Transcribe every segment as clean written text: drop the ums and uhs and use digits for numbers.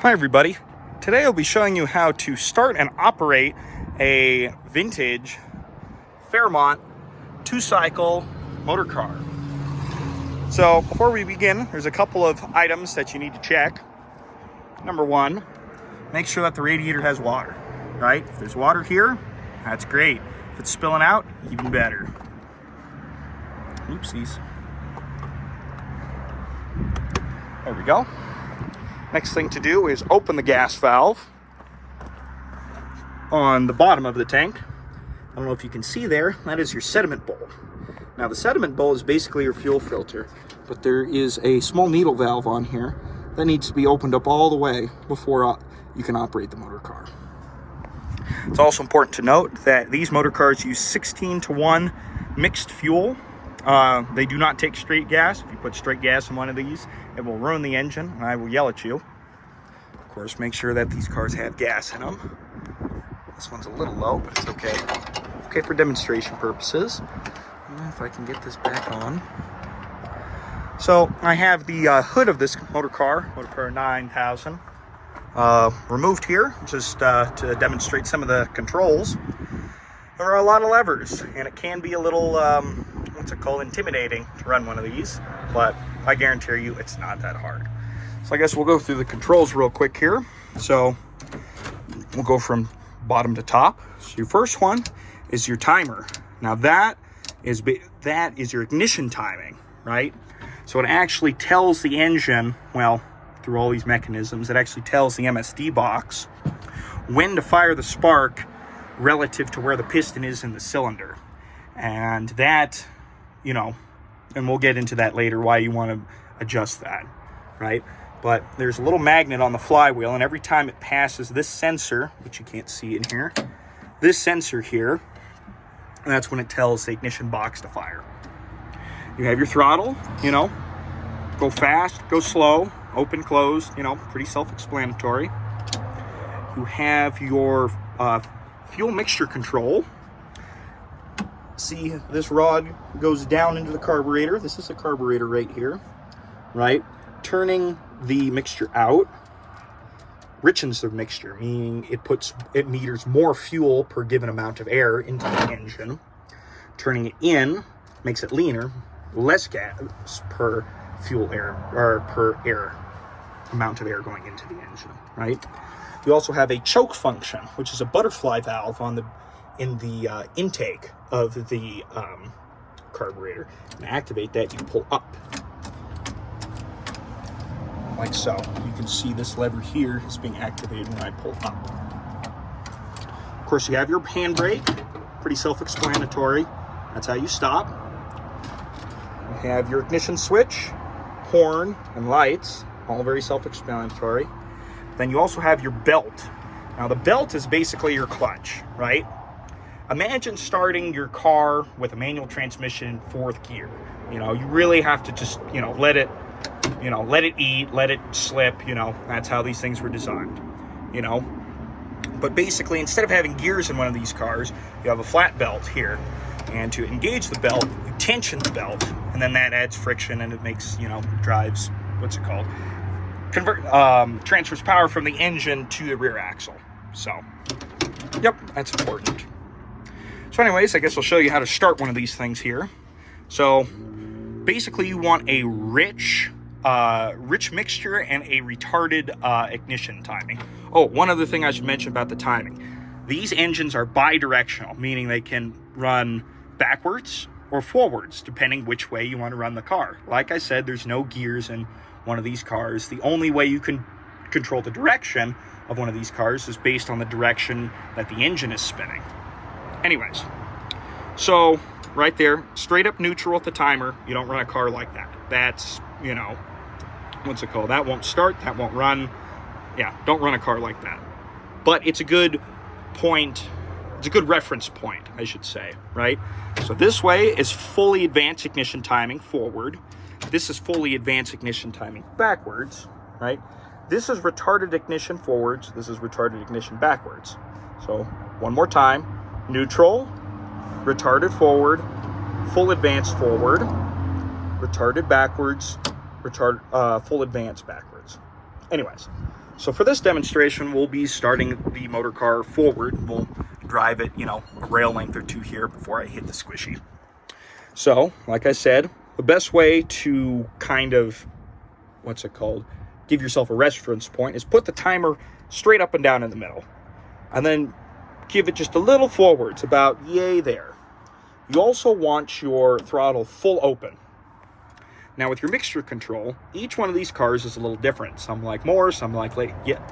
Hi everybody. Today I'll be showing you how to start and operate a vintage Fairmont 2-cycle motor car. So before we begin, there's a couple of items that you need to check. Number one, make sure that the radiator has water, right? If there's water here, that's great. If it's spilling out, even better. Oopsies. There we go. Next thing to do is open the gas valve on the bottom of the tank. I don't know if you can see there, that is your sediment bowl. Now the sediment bowl is basically your fuel filter, but there is a small needle valve on here that needs to be opened up all the way before you can operate the motor car. It's also important to note that these motor cars use 16:1 mixed fuel. They do not take straight gas. If you put straight gas in one of these, it will ruin the engine and I will yell at you. Of course, make sure that these cars have gas in them. This one's a little low, but it's okay. Okay for demonstration purposes. If I can get this back on. So I have the hood of this motor car 9000, removed here just to demonstrate some of the controls. There are a lot of levers, and it can be a little, intimidating to run one of these, but I guarantee you it's not that hard. So I guess we'll go through the controls real quick here. So we'll go from bottom to top. So your first one is your timer. Now that is your ignition timing, right? So it actually tells the engine, well, through all these mechanisms, it actually tells the MSD box when to fire the spark relative to where the piston is in the cylinder. And that, and we'll get into that later, why you want to adjust that, right? But there's a little magnet on the flywheel, and every time it passes this sensor, which you can't see in here, this sensor here, and that's when it tells the ignition box to fire. You have your throttle, go fast, go slow, open, close, pretty self-explanatory. You have your fuel mixture control. See, this rod goes down into the carburetor. This is the carburetor right here, right? Turning the mixture out richens the mixture, meaning it meters more fuel per given amount of air into the engine. Turning it in makes it leaner, less gas per fuel air, or per air amount of air going into the engine, right? You also have a choke function, which is a butterfly valve in the intake of the carburetor. And to activate that, you pull up, like so. You can see this lever here is being activated when I pull up. Of course, you have your handbrake, pretty self-explanatory. That's how you stop. You have your ignition switch, horn, and lights, all very self-explanatory. Then you also have your belt. Now the belt is basically your clutch, right? Imagine starting your car with a manual transmission in 4th gear. You really have to just, let it eat, let it slip, that's how these things were designed, But basically, instead of having gears in one of these cars, you have a flat belt here. And to engage the belt, you tension the belt, and then that adds friction and it makes, drives, transfers power from the engine to the rear axle. So, yep, that's important. So anyways, I guess I'll show you how to start one of these things here. So basically you want a rich mixture and a retarded ignition timing. Oh, one other thing I should mention about the timing. These engines are bidirectional, meaning they can run backwards or forwards, depending which way you want to run the car. Like I said, there's no gears in one of these cars. The only way you can control the direction of one of these cars is based on the direction that the engine is spinning. Anyways, so right there, straight up neutral at the timer. You don't run a car like that. That's, that won't start, that won't run. Yeah, don't run a car like that. But it's a good point, it's a good reference point, I should say, right? So this way is fully advanced ignition timing forward. This is fully advanced ignition timing backwards, right? This is retarded ignition forwards. This is retarded ignition backwards. So one more time, neutral, retarded forward, full advanced forward, retarded backwards, full advanced backwards. Anyways, So for this demonstration, we'll be starting the motor car forward. We'll drive it, a rail length or two here before I hit the squishy. So, like I said, the best way to kind of, give yourself a reference point is put the timer straight up and down in the middle. And then give it just a little forwards, about yay there. You also want your throttle full open. Now with your mixture control, each one of these cars is a little different. Some like more, some like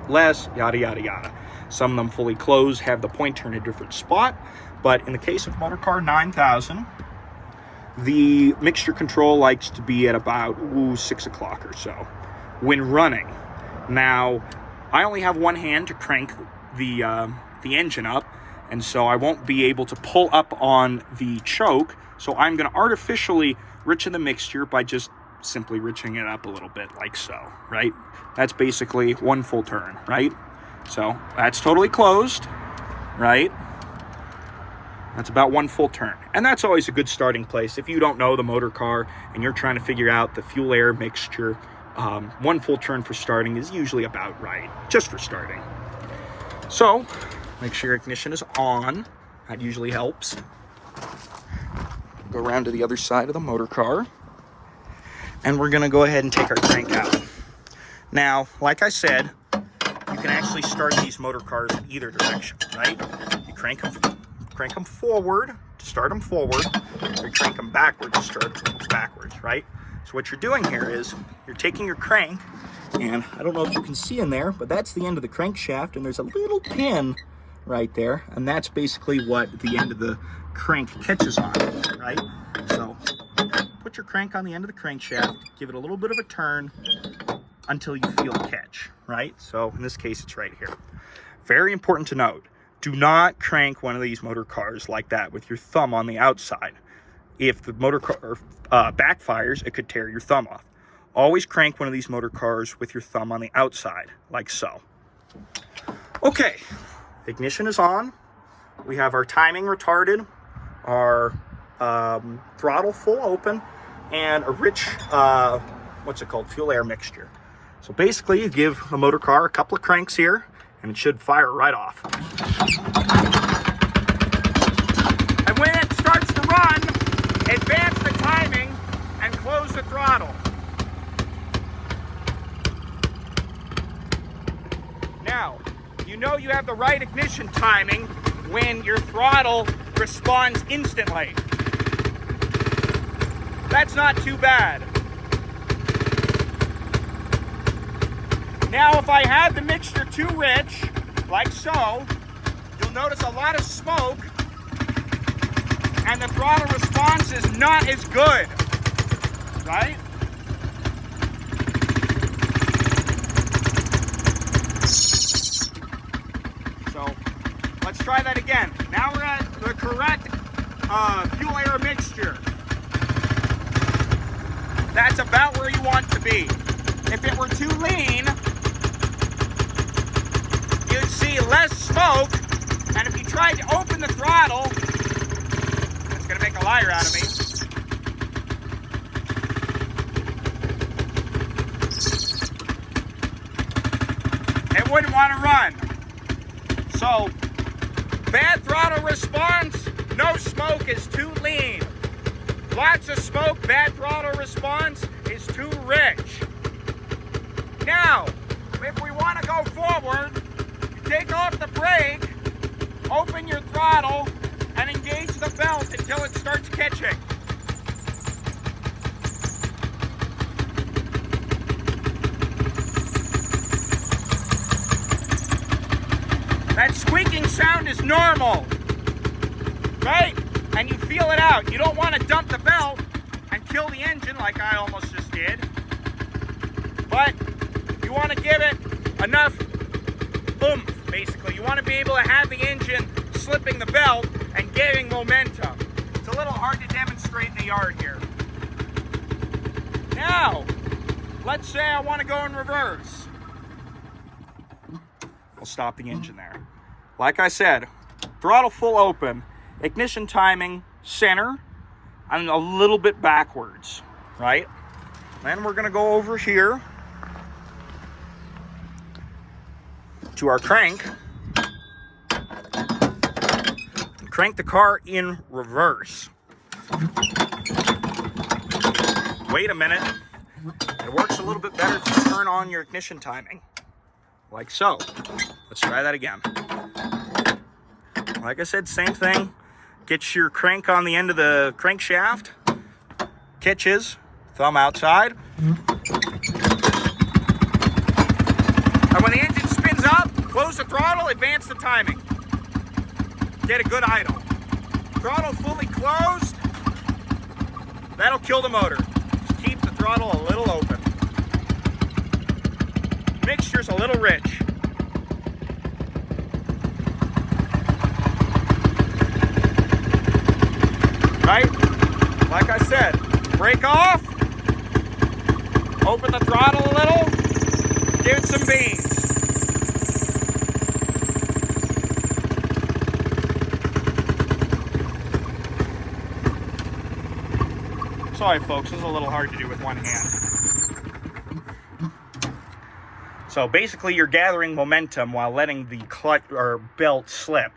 less, yada, yada, yada. Some of them fully closed, have the pointer in a different spot. But in the case of motorcar 9000, the mixture control likes to be at about 6 o'clock or so when running. Now, I only have one hand to crank the engine up, and so I won't be able to pull up on the choke. So I'm going to artificially rich in the mixture by just simply riching it up a little bit like so, right? That's basically one full turn, right? So that's totally closed, right? That's about one full turn. And that's always a good starting place. If you don't know the motor car and you're trying to figure out the fuel air mixture, one full turn for starting is usually about right, just for starting. So make sure your ignition is on. That usually helps. Go around to the other side of the motor car, and we're going to go ahead and take our crank out. Now, like I said, you can actually start these motor cars in either direction, right? You crank them forward to start them forward, or crank them backward to start them backwards, right? So what you're doing here is you're taking your crank, and I don't know if you can see in there, but that's the end of the crankshaft, and there's a little pin right there, and that's basically what the end of the crank catches on, right? So put your crank on the end of the crankshaft, give it a little bit of a turn until you feel a catch, right? So in this case, it's right here. Very important to note, do not crank one of these motor cars like that with your thumb on the outside. If the motor car backfires, it could tear your thumb off. Always crank one of these motor cars with your thumb on the outside, like so. Okay, ignition is on. We have our timing retarded, our throttle full open, and a rich, fuel air mixture. So basically, you give the motor car a couple of cranks here, and it should fire right off. And when it starts to run, advance the timing and close the throttle. Now, you have the right ignition timing when your throttle responds instantly. That's not too bad. Now, if I had the mixture too rich, like so, you'll notice a lot of smoke, and the throttle response is not as good, right? So, let's try that again. Now we're at the correct fuel air mixture. That's about where you want to be. If it were too lean, you'd see less smoke, and if you tried to open the throttle, it's going to make a liar out of me. It wouldn't want to run. So, bad throttle response, no smoke is too lean. Lots of smoke, bad throttle response is too rich. Now, if we want to go forward, you take off the brake, open your throttle, and engage the belt until it starts catching. That squeaking sound is normal, right? And you feel it out. You don't want to dump the belt and kill the engine like I almost just did. But you want to give it enough oomph, basically. You want to be able to have the engine slipping the belt and getting momentum. It's a little hard to demonstrate in the yard here. Now, let's say I want to go in reverse. I'll stop the engine there. Like I said, throttle full open, ignition timing center, and a little bit backwards, right? Then we're going to go over here to our crank and crank the car in reverse. Wait a minute. It works a little bit better to turn on your ignition timing. Like so. Let's try that again. Like I said, same thing. Get your crank on the end of the crankshaft. Catches. Thumb outside. And when the engine spins up, close the throttle, advance the timing. Get a good idle. Throttle fully closed. That'll kill the motor. Just keep the throttle a little open. Mixture's a little rich. Right? Like I said, brake off. Open the throttle a little. Give it some beans. Sorry folks, this is a little hard to do with one hand. So basically you're gathering momentum while letting the clutch or belt slip.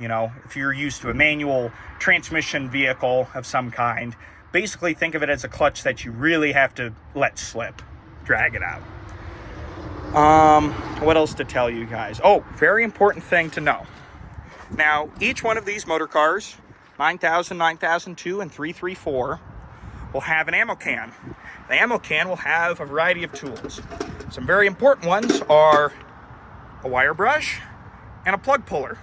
You know, if you're used to a manual transmission vehicle of some kind, basically think of it as a clutch that you really have to let slip, drag it out. What else to tell you guys? Oh, very important thing to know. Now, each one of these motor cars, 9000, 9002, and 334, will have an ammo can. The ammo can will have a variety of tools. Some very important ones are a wire brush and a plug puller.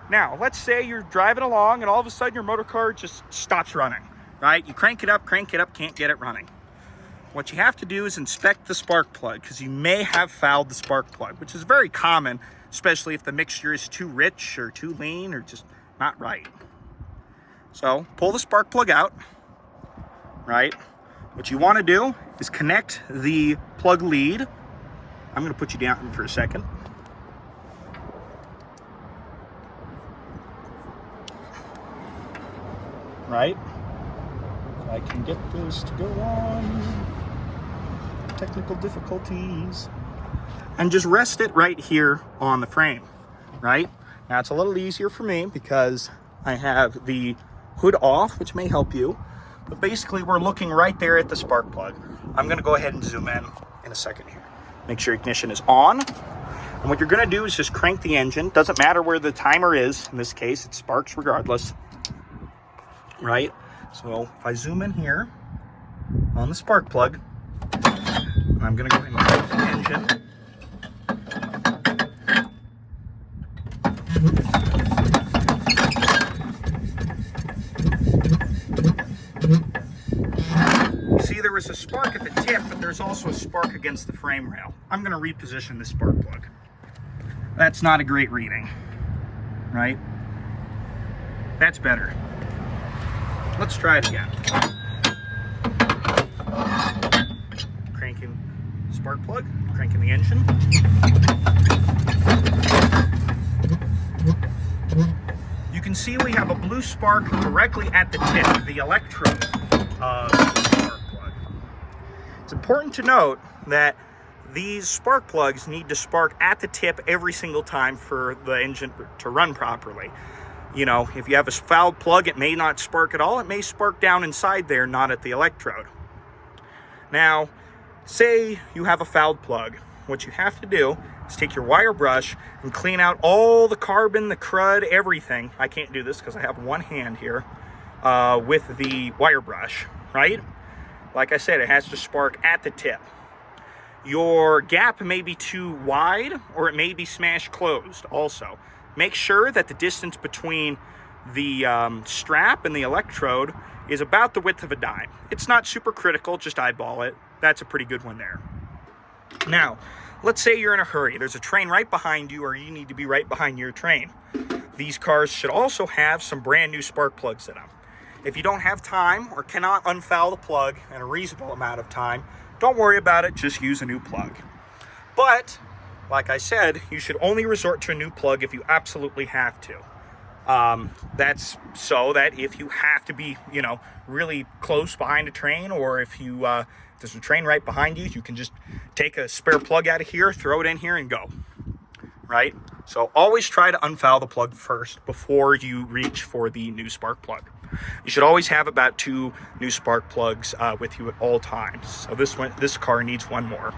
Now, let's say you're driving along and all of a sudden your motor car just stops running, right? You crank it up, can't get it running. What you have to do is inspect the spark plug because you may have fouled the spark plug, which is very common, especially if the mixture is too rich or too lean or just not right. So pull the spark plug out, right? What you want to do is connect the plug lead. I'm going to put you down for a second. Right? I can get this to go on. Technical difficulties. And just rest it right here on the frame, right? Now it's a little easier for me because I have the hood off, which may help you. But basically we're looking right there at the spark plug. I'm gonna go ahead and zoom in a second here. Make sure ignition is on. And what you're gonna do is just crank the engine. Doesn't matter where the timer is. In this case, it sparks regardless. Right? So if I zoom in here on the spark plug, I'm going to go ahead and crank the engine. You see there was a spark at the tip, but there's also a spark against the frame rail. I'm going to reposition this spark plug. That's not a great reading, right? That's better. Let's try it again. Cranking spark plug, cranking the engine. You can see we have a blue spark directly at the tip, the electrode of the spark plug. It's important to note that these spark plugs need to spark at the tip every single time for the engine to run properly. You know, if you have a fouled plug, it may not spark at all. It may spark down inside there, not at the electrode. Now, say you have a fouled plug. What you have to do is take your wire brush and clean out all the carbon, the crud, everything. I can't do this because I have one hand here with the wire brush, right? Like I said, it has to spark at the tip. Your gap may be too wide or it may be smashed closed also. Make sure that the distance between the strap and the electrode is about the width of a dime. It's not super critical, just eyeball it. That's a pretty good one there. Now, let's say you're in a hurry. There's a train right behind you or you need to be right behind your train. These cars should also have some brand new spark plugs in them. If you don't have time or cannot unfoul the plug in a reasonable amount of time, don't worry about it, just use a new plug. But like I said, you should only resort to a new plug if you absolutely have to. That's so that if you have to be, you know, really close behind a train, or if you there's a train right behind you, you can just take a spare plug out of here, throw it in here, and go. right? So always try to unfoul the plug first before you reach for the new spark plug. You should always have about 2 new spark plugs with you at all times. So this car needs 1 more.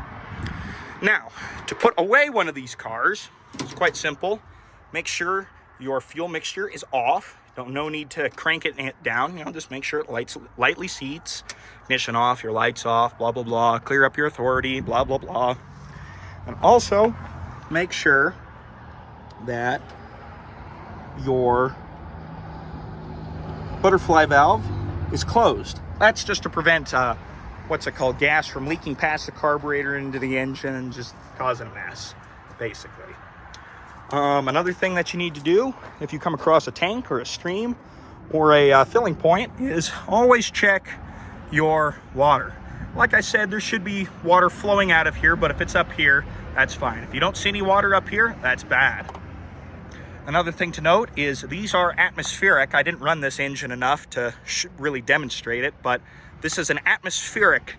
Now, to put away one of these cars, it's quite simple. Make sure your fuel mixture is off. No need to crank it down. Just make sure it lightly seats. Ignition off, your lights off, blah, blah, blah. Clear up your authority, blah, blah, blah. And also, make sure that your butterfly valve is closed. That's just to prevent gas from leaking past the carburetor into the engine and just causing a mess, basically. Another thing that you need to do if you come across a tank or a stream or a filling point is always check your water. Like I said, there should be water flowing out of here, but if it's up here, that's fine. If you don't see any water up here, that's bad. Another thing to note is these are atmospheric. I didn't run this engine enough to really demonstrate it, but this is an atmospheric,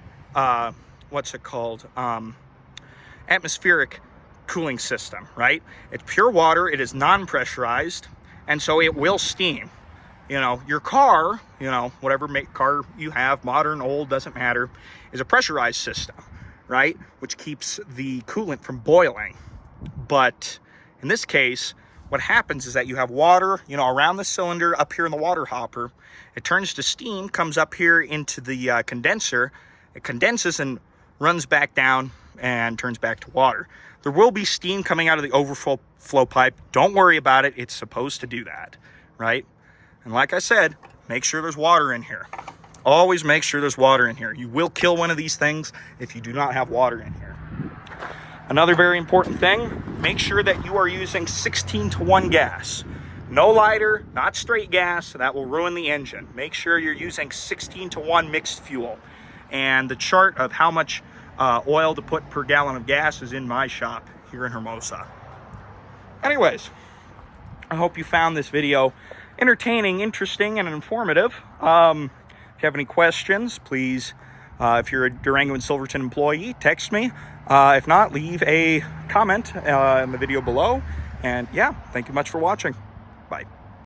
atmospheric cooling system, right? It's pure water, it is non-pressurized, and so it will steam. Your car, whatever car you have, modern, old, doesn't matter, is a pressurized system, right? Which keeps the coolant from boiling. But in this case, what happens is that you have water, around the cylinder, up here in the water hopper. It turns to steam, comes up here into the condenser. It condenses and runs back down and turns back to water. There will be steam coming out of the overflow pipe. Don't worry about it. It's supposed to do that, right? And like I said, make sure there's water in here. Always make sure there's water in here. You will kill one of these things if you do not have water in here. Another very important thing, make sure that you are using 16:1 gas. No lighter, not straight gas, that will ruin the engine. Make sure you're using 16:1 mixed fuel. And the chart of how much oil to put per gallon of gas is in my shop here in Hermosa. Anyways, I hope you found this video entertaining, interesting, and informative. If you have any questions, please, if you're a Durango and Silverton employee, text me. If not, leave a comment in the video below. And yeah, thank you much for watching. Bye.